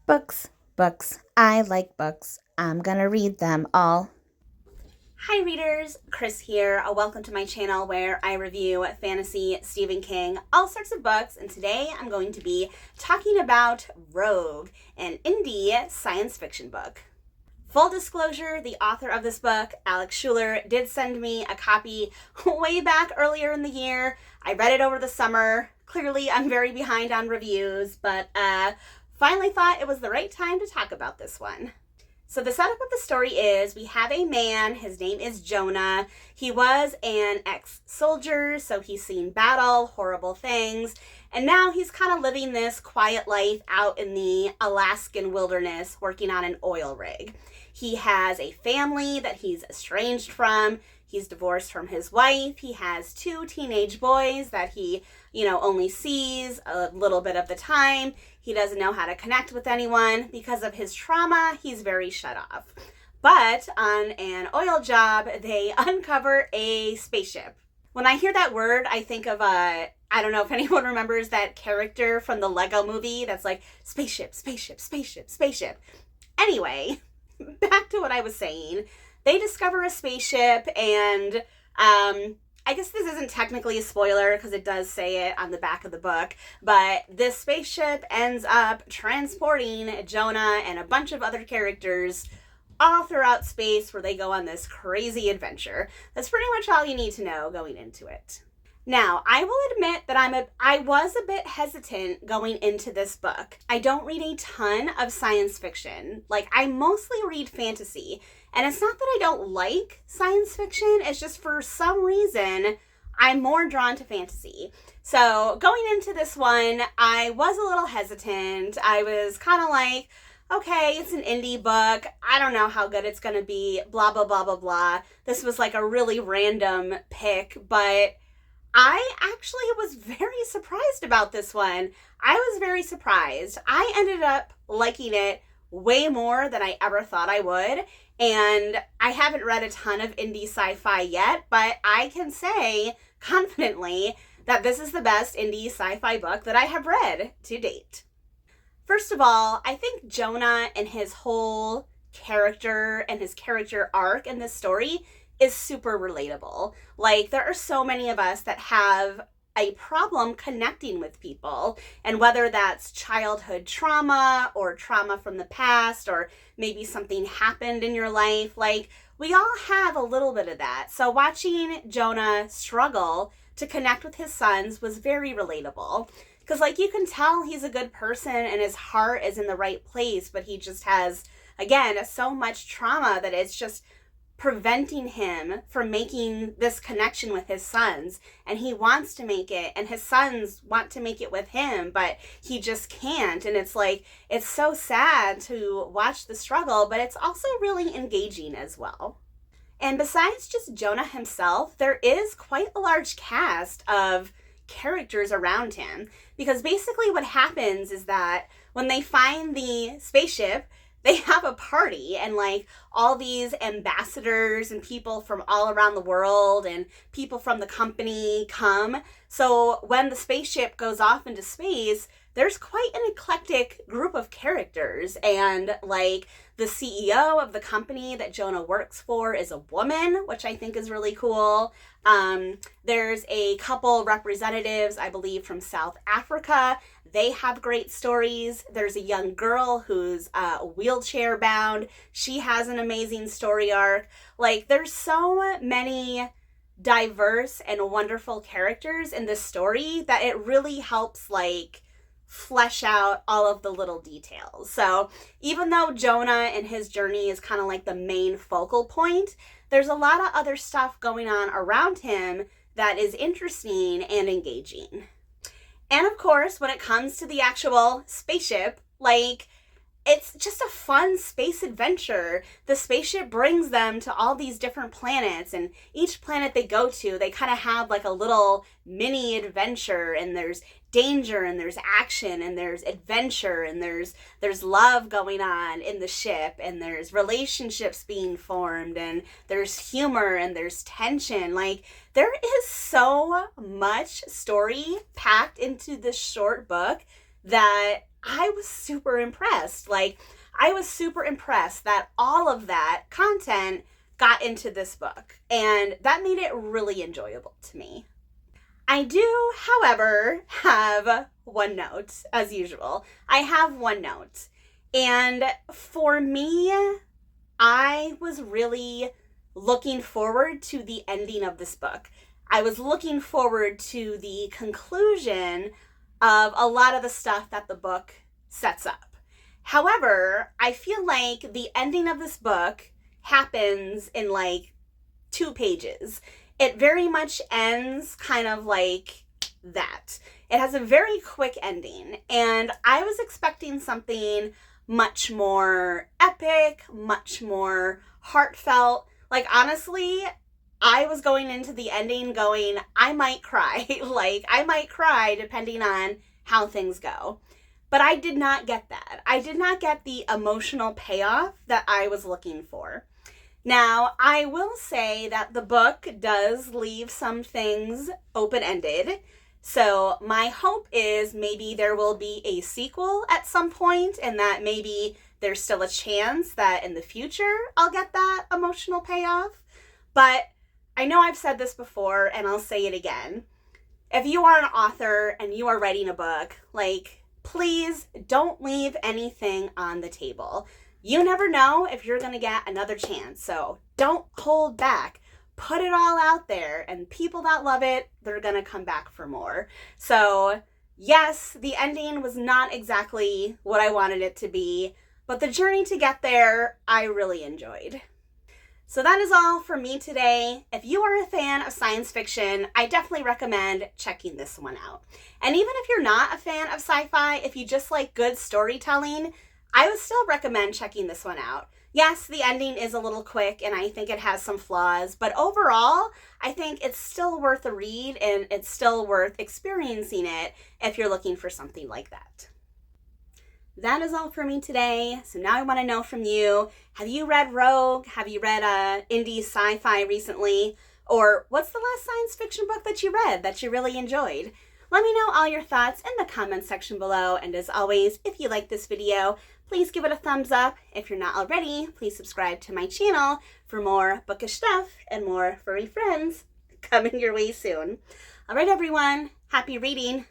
Books, books. I like books. I'm gonna read them all. Hi readers, Chris here. Welcome to my channel where I review fantasy, Stephen King, all sorts of books, and today I'm going to be talking about Rouge, an indie science fiction book. Full disclosure, the author of this book, Alex Schuler, did send me a copy way back earlier in the year. I read it over the summer. Clearly, I'm very behind on reviews, but finally thought it was the right time to talk about this one. So the setup of the story is we have a man, his name is Jonah. He was an ex-soldier, so he's seen battle, horrible things, and now he's kind of living this quiet life out in the Alaskan wilderness working on an oil rig. He has a family that he's estranged from. He's divorced from his wife. He has 2 teenage boys that he, only sees a little bit of the time. He doesn't know how to connect with anyone. Because of his trauma, he's very shut off. But on an oil job, they uncover a spaceship. When I hear that word, I think of I don't know if anyone remembers that character from the Lego movie that's like, spaceship, spaceship, spaceship, spaceship. Anyway, back to what I was saying. They discover a spaceship, and I guess this isn't technically a spoiler because it does say it on the back of the book, but this spaceship ends up transporting Jonah and a bunch of other characters all throughout space where they go on this crazy adventure. That's pretty much all you need to know going into it. Now, I will admit that I was a bit hesitant going into this book. I don't read a ton of science fiction. I mostly read fantasy. And it's not that I don't like science fiction, it's just for some reason I'm more drawn to fantasy. So going into this one, I was a little hesitant. I was kind of like, okay, it's an indie book. I don't know how good it's going to be, blah, blah, blah, blah, blah. This was like a really random pick, but I actually was very surprised about this one. I was very surprised. I ended up liking it way more than I ever thought I would. And I haven't read a ton of indie sci-fi yet, but I can say confidently that this is the best indie sci-fi book that I have read to date. First of all, I think Jonah and his whole character and his character arc in this story is super relatable. There are so many of us that have a problem connecting with people, and whether that's childhood trauma or trauma from the past, or maybe something happened in your life, we all have a little bit of that. So watching Jonah struggle to connect with his sons was very relatable, because you can tell he's a good person and his heart is in the right place, but he just has, again, so much trauma that it's just preventing him from making this connection with his sons. And he wants to make it, and his sons want to make it with him, but he just can't. And it's so sad to watch the struggle, but it's also really engaging as well. And besides just Jonah himself, there is quite a large cast of characters around him, because basically what happens is that when they find the spaceship, they have a party, and all these ambassadors and people from all around the world and people from the company come. So when the spaceship goes off into space, there's quite an eclectic group of characters. And the CEO of the company that Jonah works for is a woman, which I think is really cool. There's a couple representatives, I believe, from South Africa. They have great stories. There's a young girl who's wheelchair bound. She has an amazing story arc. There's so many diverse and wonderful characters in this story that it really helps flesh out all of the little details. So even though Jonah and his journey is kind of the main focal point, there's a lot of other stuff going on around him that is interesting and engaging. And of course, when it comes to the actual spaceship, it's just a fun space adventure. The spaceship brings them to all these different planets, and each planet they go to, they kind of have a little mini adventure, and there's danger, and there's action, and there's adventure, and there's love going on in the ship, and there's relationships being formed, and there's humor, and there's tension. There is so much story packed into this short book that I was super impressed. I was super impressed that all of that content got into this book, and that made it really enjoyable to me. I do, however, have one note, as usual. I have one note. And for me, I was really looking forward to the ending of this book. I was looking forward to the conclusion of a lot of the stuff that the book sets up. However, I feel like the ending of this book happens in 2 pages. It very much ends kind of like that. It has a very quick ending, and I was expecting something much more epic, much more heartfelt. Honestly, I was going into the ending going, I might cry. I might cry depending on how things go. But I did not get that. I did not get the emotional payoff that I was looking for. Now, I will say that the book does leave some things open-ended. So my hope is maybe there will be a sequel at some point, and that maybe there's still a chance that in the future I'll get that emotional payoff. But I know I've said this before, and I'll say it again. If you are an author and you are writing a book, please don't leave anything on the table. You never know if you're going to get another chance, so don't hold back. Put it all out there, and people that love it, they're going to come back for more. So, yes, the ending was not exactly what I wanted it to be, but the journey to get there, I really enjoyed. So that is all for me today. If you are a fan of science fiction, I definitely recommend checking this one out. And even if you're not a fan of sci-fi, if you just like good storytelling, I would still recommend checking this one out. Yes, the ending is a little quick, and I think it has some flaws, but overall, I think it's still worth a read, and it's still worth experiencing it if you're looking for something like that. That is all for me today. So now I want to know from you, have you read Rouge? Have you read indie sci-fi recently? Or what's the last science fiction book that you read that you really enjoyed? Let me know all your thoughts in the comments section below. And as always, if you like this video, please give it a thumbs up. If you're not already, please subscribe to my channel for more bookish stuff and more furry friends coming your way soon. All right, everyone, happy reading.